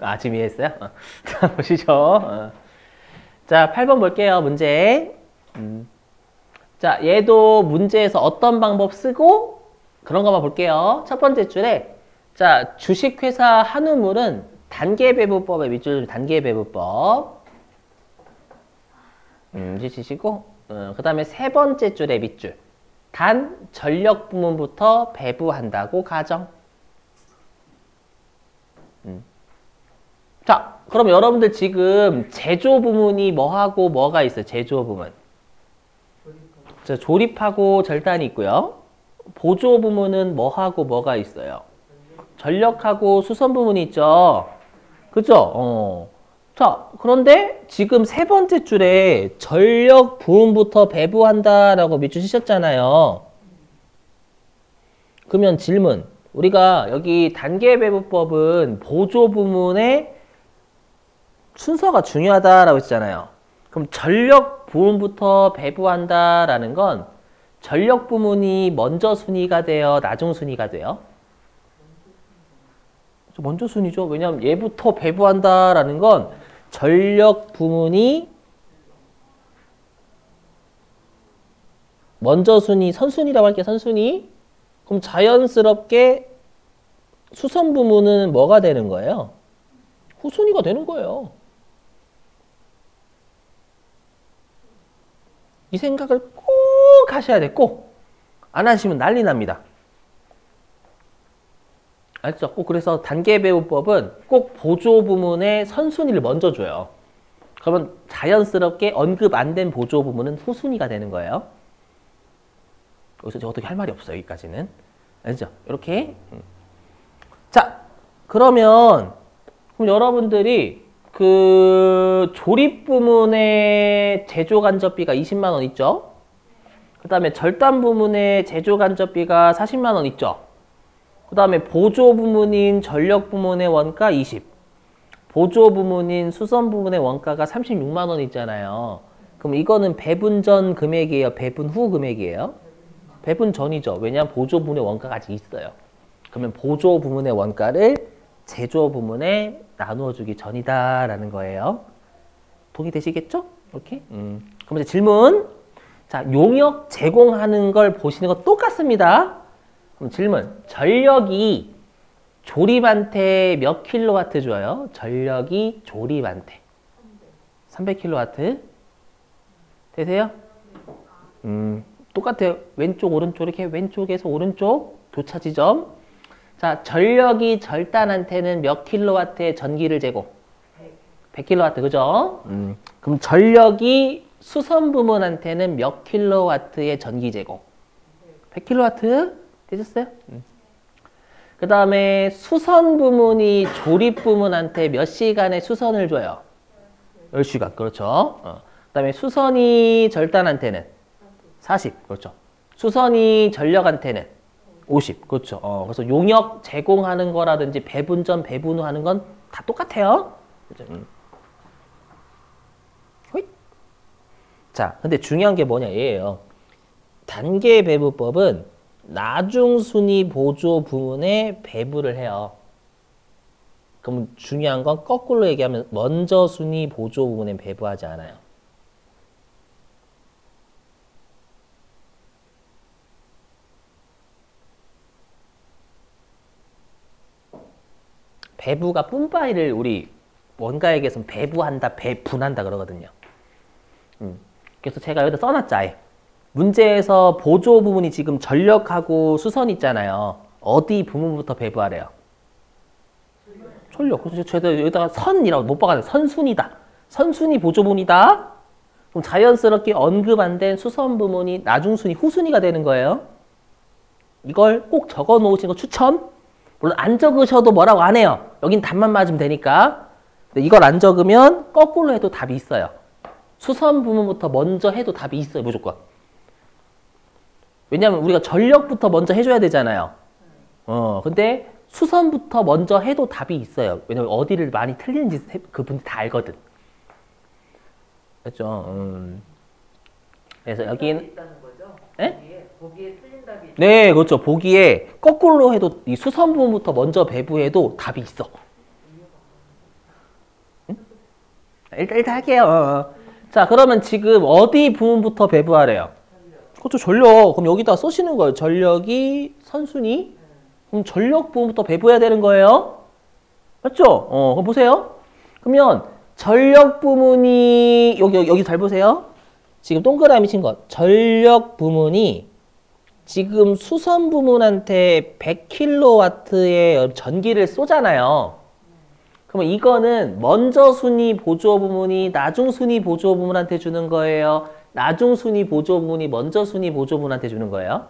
아, 지금 이해했어요? 자, 보시죠. 자, 8번 볼게요. 문제. 자, 얘도 문제에서 어떤 방법 쓰고 그런 것만 볼게요. 첫 번째 줄에 자, 주식회사 한우물은 단계배분법의 밑줄 단계배분법. 지시고 그 다음에 세 번째 줄의 밑줄 단 전력 부문부터 배부한다고 가정. 자, 그럼 여러분들 지금 제조 부문이 뭐하고 뭐가 있어요? 제조 부문. 자, 조립하고 절단이 있고요. 보조 부문은 뭐하고 뭐가 있어요? 전력하고 수선 부문이 있죠. 그죠? 자, 그런데 지금 세 번째 줄에 전력 부문부터 배부한다라고 밑줄 치셨잖아요. 그러면 질문. 우리가 여기 단계배부법은 보조 부문의 순서가 중요하다라고 했잖아요. 그럼 전력 부문부터 배부한다라는 건 전력 부문이 먼저 순위가 돼요? 나중 순위가 돼요? 먼저 순위죠. 왜냐하면 얘부터 배부한다라는 건 전력 부문이 먼저 순위, 선순위라고 할게요. 선순위. 그럼 자연스럽게 수선 부문은 뭐가 되는 거예요? 후순위가 되는 거예요. 이 생각을 꼭 하셔야 돼. 꼭. 안 하시면 난리 납니다. 알죠? 꼭 그래서 단계배우법은 꼭 보조 부문의 선순위를 먼저 줘요. 그러면 자연스럽게 언급 안 된 보조 부문은 후순위가 되는 거예요. 여기서 제가 어떻게 할 말이 없어요. 여기까지는. 알죠? 이렇게. 자, 그럼 여러분들이 그 조립 부문의 제조 간접비가 20만 원 있죠? 그 다음에 절단 부문의 제조 간접비가 40만 원 있죠? 그 다음에 보조 부문인 전력 부문의 원가 20. 보조 부문인 수선 부문의 원가가 36만 원 있잖아요. 그럼 이거는 배분 전 금액이에요? 배분 후 금액이에요? 배분 전이죠. 왜냐하면 보조 부문의 원가가 아직 있어요. 그러면 보조 부문의 원가를 제조 부문에 나누어 주기 전이다라는 거예요. 동의되시겠죠? 이렇게? 그럼 이제 질문. 자, 용역 제공하는 걸 보시는 거 똑같습니다. 그럼 질문. 전력이 조립한테 몇 킬로와트 줘요? 전력이 조립한테. 300킬로와트. 되세요? 똑같아요. 왼쪽, 오른쪽 이렇게 왼쪽에서 오른쪽 교차 지점. 자, 전력이 절단한테는 몇 킬로와트의 전기를 제공? 100킬로와트, 그죠? 그럼 전력이 수선 부문한테는 몇 킬로와트의 전기 제공? 100킬로와트? 되셨어요? 그 다음에 수선 부문이 조립 부문한테 몇 시간의 수선을 줘요? 10시간, 그렇죠. 그 다음에 수선이 절단한테는 40, 그렇죠. 수선이 전력한테는 50, 그렇죠. 그래서 용역 제공하는 거라든지 배분 전, 배분 후 하는 건 다 똑같아요. 그렇죠? 자, 근데 중요한 게 뭐냐, 얘예요. 단계배부법은 나중순위 보조 부문에 배부를 해요. 그럼 중요한 건 거꾸로 얘기하면 먼저 순위 보조 부문에 배부하지 않아요. 배부가 뿜빠이를 우리 원가액에서는 배부한다, 배분한다 그러거든요. 그래서 제가 여기다 써놨죠, 아예. 문제에서 보조 부분이 지금 전력하고 수선 있잖아요. 어디 부분부터 배부하래요? 전력. 그래서 제가 여기다가 선이라고 못 박아요. 선순위다. 선순위 보조 부분이다. 그럼 자연스럽게 언급 안 된 수선 부분이 나중순위, 후순위가 되는 거예요. 이걸 꼭 적어 놓으시는 거 추천. 물론 안 적으셔도 뭐라고 안 해요. 여긴 답만 맞으면 되니까. 근데 이걸 안 적으면 거꾸로 해도 답이 있어요. 수선 부분부터 먼저 해도 답이 있어요. 무조건. 왜냐하면 우리가 전력부터 먼저 해줘야 되잖아요. 근데 수선부터 먼저 해도 답이 있어요. 왜냐면 어디를 많이 틀리는지 그분이 다 알거든. 그렇죠? 그래서 여기는 네? 보기에 틀린 답이 네, 그렇죠. 보기에 거꾸로 해도 이 수선 부분부터 먼저 배부해도 답이 있어. 일단 할게요. 자, 그러면 지금 어디 부문부터 배부하래요? 그렇죠, 전력. 그럼 여기다 쓰시는 거예요. 전력이 선순위. 그럼 전력 부문부터 배부해야 되는 거예요. 맞죠? 그럼 보세요. 그러면 전력 부문이 여기 잘 보세요. 지금 동그라미 친 것. 전력 부문이 지금 수선 부문한테 100kW의 전기를 쏘잖아요. 그러면 이거는 먼저 순위 보조 부문이 나중 순위 보조 부문한테 주는 거예요. 나중 순위 보조 부문이 먼저 순위 보조 부문한테 주는 거예요.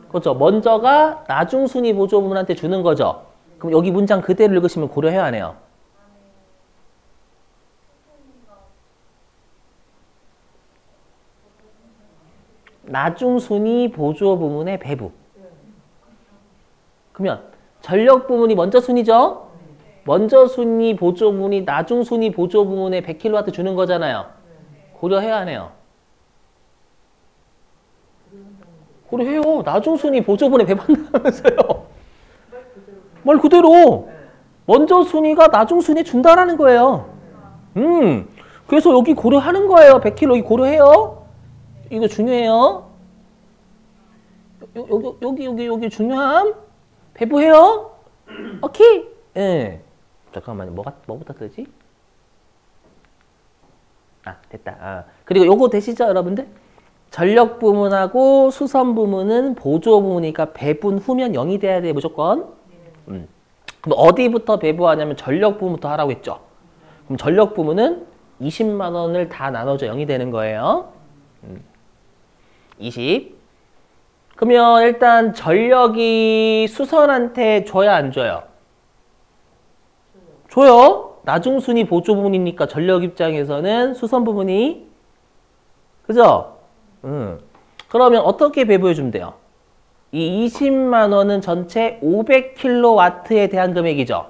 그렇죠. 먼저가 나중 순위 보조 부문한테 주는 거죠. 그럼 여기 문장 그대로 읽으시면 고려해야 하네요. 나중 순위 보조 부문의 배부. 그러면 전력 부문이 먼저 순위죠? 먼저 순위 보조 부문이 나중 순위 보조 부문에 100kW 주는 거잖아요. 고려해야 하네요. 고려해요. 나중 순위 보조 부문에 배분한다면서요. 말 그대로. 먼저 순위가 나중 순위에 준다라는 거예요. 그래서 여기 고려하는 거예요. 100kg 여기 고려해요. 이거 중요해요. 여기 중요함. 배부해요. 오케이. 예. 잠깐만요. 뭐부터 쓰지? 됐다. 그리고 요거 되시죠, 여러분들? 전력 부문하고 수선 부문은 보조 부문이니까 배분 후면 0이 돼야 돼, 무조건. 그럼 어디부터 배부하냐면 전력 부문부터 하라고 했죠. 그럼 전력 부문은 20만 원을 다 나눠줘 0이 되는 거예요. 20. 그러면 일단 전력이 수선한테 줘야 안 줘요? 줘요. 나중 순위 보조 부분이니까 전력 입장에서는 수선 부분이 그죠? 그러면 어떻게 배부해 주면 돼요? 이 20만 원은 전체 500kW에 대한 금액이죠.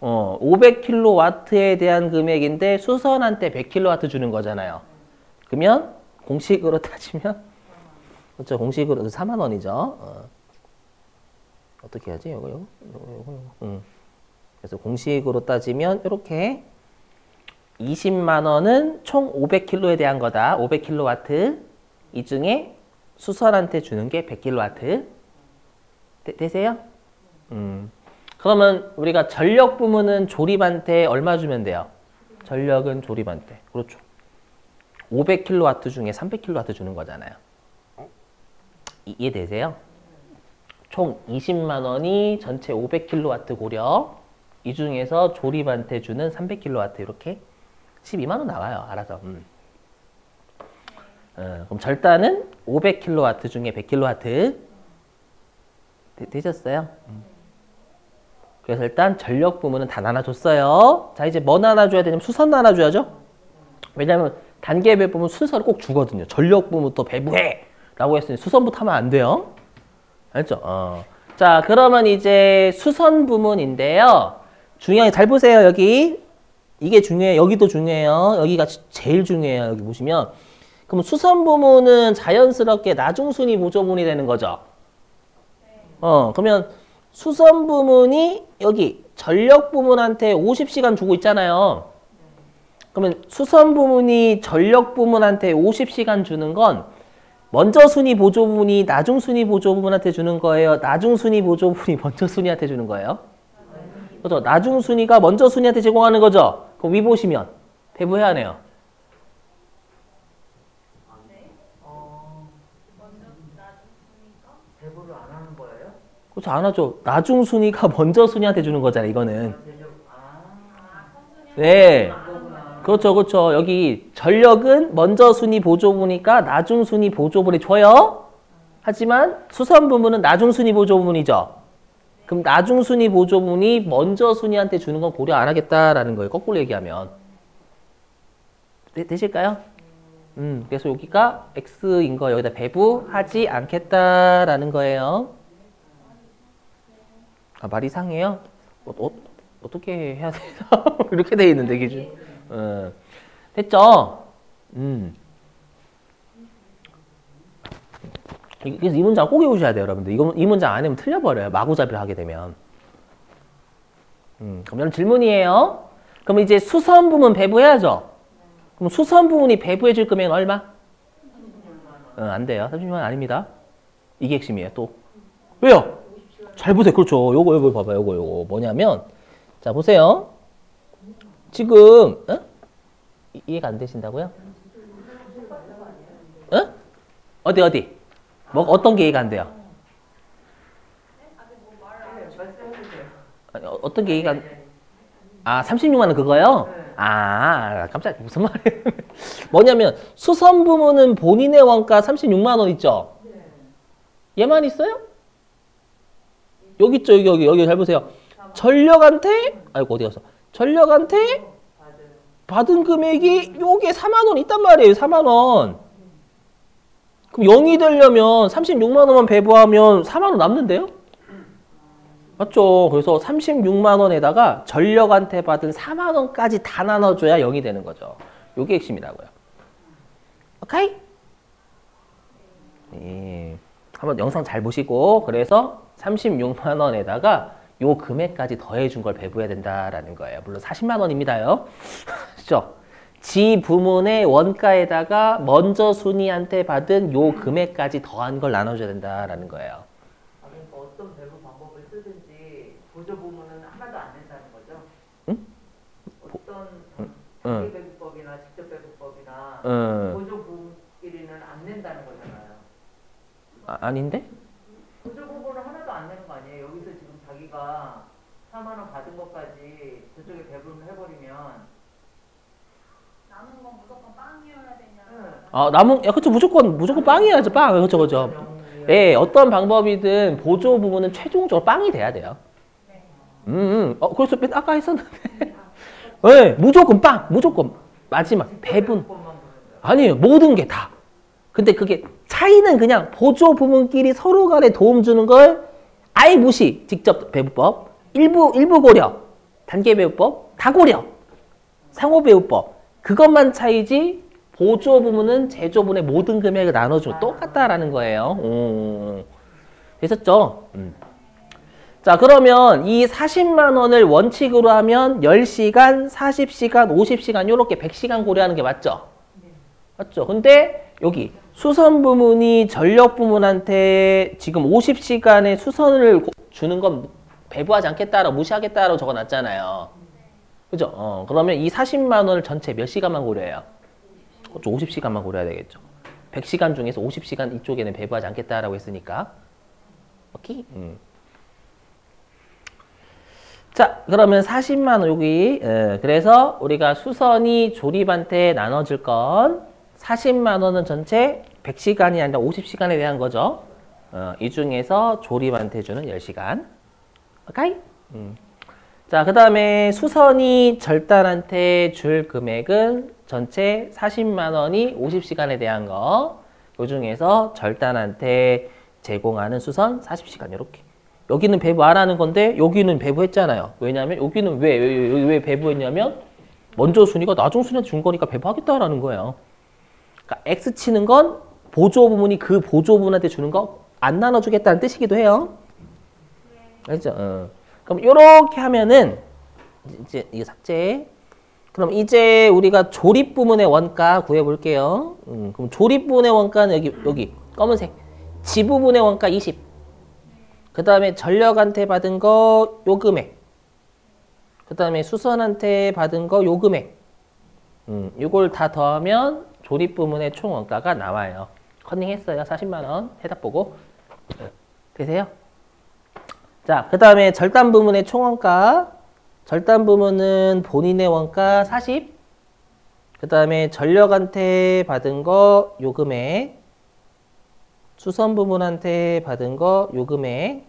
500kW에 대한 금액인데 수선한테 100kW 주는 거잖아요. 그러면 공식으로 따지면 그렇죠. 공식으로 4만 원이죠. 어떻게 하지? 요거. 그래서 공식으로 따지면 이렇게 20만 원은 총 500kW에 대한 거다. 500kW. 이 중에 수선한테 주는 게 100kW. 되세요? 그러면 우리가 전력 부문은 조립한테 얼마 주면 돼요? 전력은 조립한테. 그렇죠. 500kW 중에 300kW 주는 거잖아요. 이해되세요? 총 20만 원이 전체 500kW 고려. 이 중에서 조립한테 주는 300kW 이렇게 12만 원 나와요. 알아서. 그럼 절단은 500kW 중에 100kW. 되셨어요? 그래서 일단 전력 부문은 다 나눠줬어요. 자, 이제 뭐 나눠줘야 되냐면 수선 나눠줘야죠. 왜냐면 단계 배부분 순서를 꼭 주거든요. 전력 부문부터 배부해! 라고 했으니 수선부터 하면 안 돼요. 알죠? 자, 그러면 이제 수선 부문인데요. 중요한 게 잘 보세요. 여기. 이게 중요해요. 여기도 중요해요. 여기가 제일 중요해요. 여기 보시면. 그럼 수선 부문은 자연스럽게 나중순위 보조 부문이 되는 거죠. 그러면 수선 부문이 여기 전력 부문한테 50시간 주고 있잖아요. 그러면 수선 부문이 전력 부문한테 50시간 주는 건 먼저 순위 보조 부문이 나중 순위 보조 부문한테 주는 거예요. 나중 순위 보조 부문이 먼저 순위한테 주는 거예요. 그렇죠. 나중 순위가 먼저 순위한테 제공하는 거죠. 그럼 위 보시면 배부해야 하네요. 배부를 안 하는 거예요? 그렇죠. 안 하죠. 나중 순위가 먼저 순위한테 주는 거잖아요. 이거는. 네. 그렇죠. 그렇죠. 여기 전력은 먼저 순위 보조부니까 나중 순위 보조분이 줘요. 하지만 수선 부문은 나중 순위 보조부문이죠. 그럼 나중 순위 보조분이 먼저 순위한테 주는 건 고려 안 하겠다라는 거예요. 거꾸로 얘기하면. 되실까요? 그래서 여기가 X인 거 여기다 배부하지 않겠다라는 거예요. 말이 이상해요? 어떻게 해야 되나? 이렇게 돼 있는데 기준. 됐죠? 그래서 이 문장 꼭 외우셔야 돼요, 여러분들. 이 문장 안 하면 틀려버려요. 마구잡이를 하게 되면. 그럼 질문이에요. 그럼 이제 수선 부문 배부해야죠. 그럼 수선 부문이 배부해 줄 금액은 얼마? 안 돼요. 36만 원 아닙니다. 이게 핵심이에요. 또 왜요? 잘 보세요. 그렇죠. 요거 봐봐요. 요거 뭐냐면 자 보세요. 지금 이해가 안 되신다고요? 어디? 뭐 어떤 게 이해가 안 돼요? 아니, 어떤 게 이해가 안... 36만 원 그거요? 깜짝 무슨 말이에요? 뭐냐면 수선 부문은 본인의 원가 36만 원 있죠? 얘만 있어요? 여기 있죠. 여기 잘 보세요. 전력한테 어디 갔어? 전력한테 받은 금액이 요게 4만 원 있단 말이에요. 4만 원. 그럼 0이 되려면 36만 원만 배부하면 4만 원 남는데요? 맞죠? 그래서 36만 원에다가 전력한테 받은 4만 원까지 다 나눠줘야 0이 되는 거죠. 요게 핵심이라고요. 오케이? 예. 한번 영상 잘 보시고 그래서 36만 원에다가 요 금액까지 더해준 걸 배부해야 된다라는 거예요. 물론 40만 원입니다요. 그렇죠? 지 부문의 원가에다가 먼저 순이한테 받은 요 금액까지 더한 걸 나눠줘야 된다라는 거예요. 그러니까 어떤 배부 방법을 쓰든지 보조 부문은 하나도 안 된다는 거죠? 응? 어떤 단기 배부법이나 직접 배부법이나 보조 부문끼리는 안 낸다는 거잖아요. 아닌데? 보조 부문은 하나도 안 내는 거 아니에요? 여기서 지금 자기가 4만 원 받은 것까지 저쪽에 배분을 해버리면 남은 건 무조건 빵이어야 되냐? 남은 그렇죠. 무조건 빵이야죠. 빵. 그렇죠. 예, 어떤 방법이든 보조 부분은 최종적으로 빵이 돼야 돼요. 그래서 아까 했었는데. 네, 무조건 빵. 무조건 마지막 배분. 아니에요. 모든 게 다. 근데 그게 차이는 그냥 보조 부문끼리 서로 간에 도움 주는 걸 아예 무시. 직접 배부법. 일부 고려. 단계 배부법. 다 고려. 상호 배부법. 그것만 차이지 보조 부문은 제조분의 모든 금액을 나눠주고 똑같다라는 거예요. 됐었죠? 자, 그러면 이 40만 원을 원칙으로 하면 10시간, 40시간, 50시간 이렇게 100시간 고려하는 게 맞죠? 맞죠? 근데 여기 수선 부문이 전력 부문한테 지금 50시간의 수선을 주는 건 배부하지 않겠다라고 무시하겠다라고 적어놨잖아요. 그죠? 그러면 이 40만 원을 전체 몇 시간만 고려해요? 50시간만 고려해야 되겠죠. 100시간 중에서 50시간 이쪽에는 배부하지 않겠다라고 했으니까. 오케이? 자, 그러면 40만 원 여기. 그래서 우리가 수선이 조립한테 나눠줄 건 40만 원은 전체 100시간이 아니라 50시간에 대한 거죠. 이 중에서 조립한테 주는 10시간. 오케이? 자, 그 다음에 수선이 절단한테 줄 금액은 전체 40만 원이 50시간에 대한 거. 그 중에서 절단한테 제공하는 수선 40시간 이렇게. 여기는 배부 안 하는 건데 여기는 배부했잖아요. 왜냐하면 여기는 왜 배부했냐면 먼저 순위가 나중 순위한테 준 거니까 배부하겠다라는 거예요. 그러니까 X 치는 건 보조 부문이 그 보조 부문한테 주는 거 안 나눠주겠다는 뜻이기도 해요. 알죠? 그럼 이렇게 하면은 이제 이거 삭제. 그럼 이제 우리가 조립 부문의 원가 구해 볼게요. 그럼 조립 부문의 원가는 여기 검은색. 지 부분의 원가 20. 그 다음에 전력한테 받은 거 요 금액. 그 다음에 수선한테 받은 거 요 금액. 이걸 다 더하면 조립 부문의 총 원가가 나와요. 컨닝 했어요. 40만 원. 해답 보고. 되세요? 자, 그 다음에 절단 부문의 총 원가. 절단 부문은 본인의 원가 40. 그 다음에 전력한테 받은 거 요 금액. 수선 부문한테 받은 거 요 금액.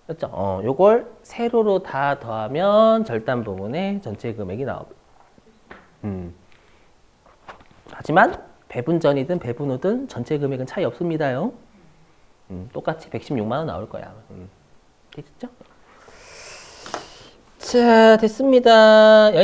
그렇죠? 요걸 세로로 다 더하면 절단 부문의 전체 금액이 나옵니다. 하지만 배분전이든 배분 후든 전체 금액은 차이 없습니다요. 똑같이 116만 원 나올 거야. 됐죠? 자, 됐습니다.